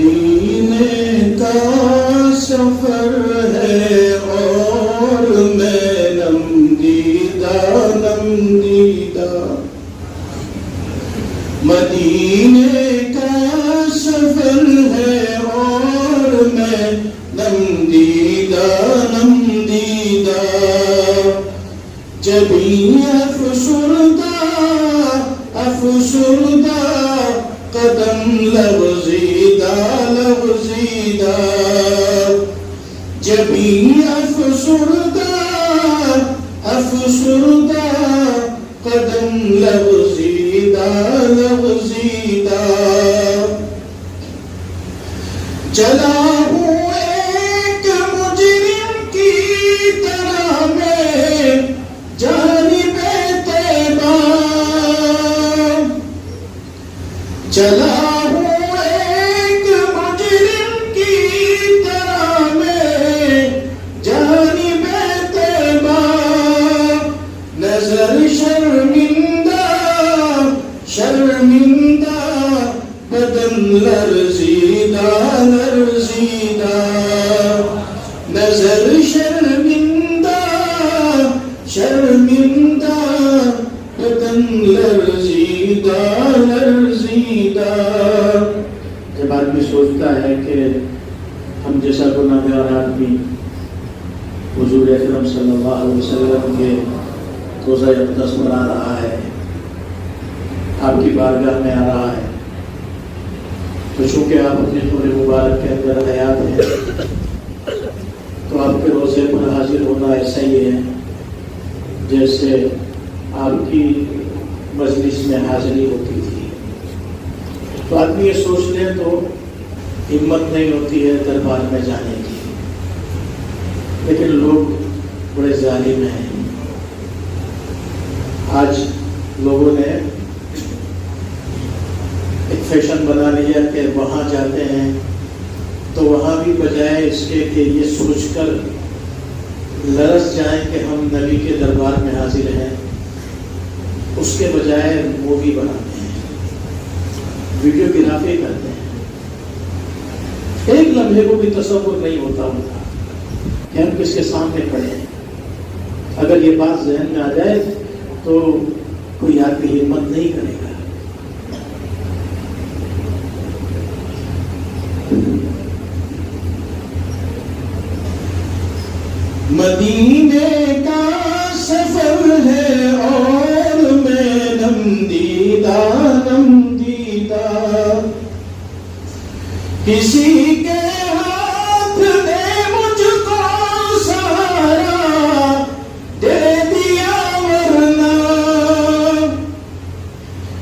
مدینے کا سفر ہے اور میں نم دیدہ مدینے کا سفر ہے اور میں نم دیدہ جبھی افسردہ قدم لغزیدہ جبھی افسردہ قدم لغزیدہ چلا ہوں ایک مجرم کی طرح میں جانب طیبہ چلا ہوں ایک مجرم کی طرح میں جانب طیبہ نظر شرمندہ بدن لرزیدہ نظر شرمندہ بدن لرزیدہ جب آدمی سوچتا ہے کہ ہم جیسا گناہگار آدمی حضور اکرم صلی اللہ علیہ وسلم کے روضہ اقدس پر آ رہا ہے، آپ کی بارگاہ میں آ رہا ہے، تو چونکہ آپ اپنے خون مبارک کے اندر حیات ہیں تو آپ کے روزے پر حاضر ہونا ایسا ہی ہے جیسے آپ کی مجلس میں حاضری ہوتی تھی۔ تو آدمی یہ سوچ لے تو ہمت نہیں ہوتی ہے دربار میں جانے کی، لیکن لوگ بڑے ظالم ہیں۔ آج لوگوں نے ایک فیشن بنا لیا کہ وہاں جاتے ہیں تو وہاں بھی بجائے اس کے کہ یہ سوچ کر لرز جائیں کہ ہم نبی کے دربار میں حاضر ہیں، اس کے بجائے مووی بناتے ہیں، ویڈیو گرافی کرتے ہیں۔ ایک لمحے کو بھی تصور نہیں ہوتا ان کا کہ ہم کس کے سامنے کھڑے ہیں۔ اگر یہ بات ذہن میں آ جائے تو کوئی آدمی ہمت نہیں کرے گا۔ مدینے کا سفر ہے اور میں نم دیدہ کسی کے ہاتھ نے مجھ کو سہارا دے دیا ورنہ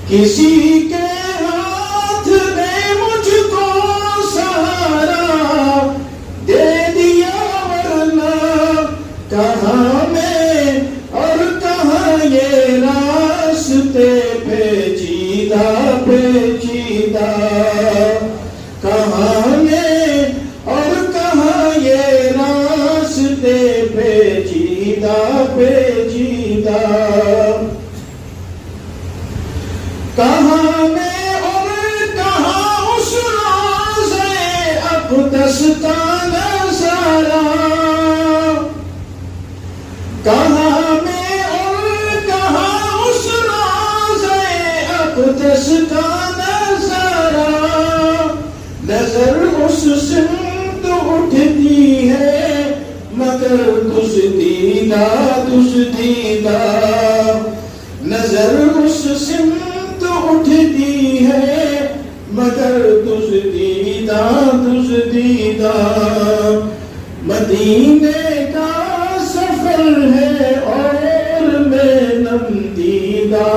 کسی کے ہاتھ نے مجھ کو سہارا دے دیا ورنہ کہاں میں اور کہاں یہ راستے پیچیدہ کہاں میں اور کہاں یہ راستے پیچیدہ کہاں میں اور کہاں اس راز اقدس کا نظارہ کہاں میں اور کہاں اس راز اقدس کا نظارہ نظر اس سمت اٹھتی ہے مگر دزدیدہ نظر اس سمت اٹھتی ہے مگر دزدیدہ مدینے کا سفر ہے اور میں نم دیدہ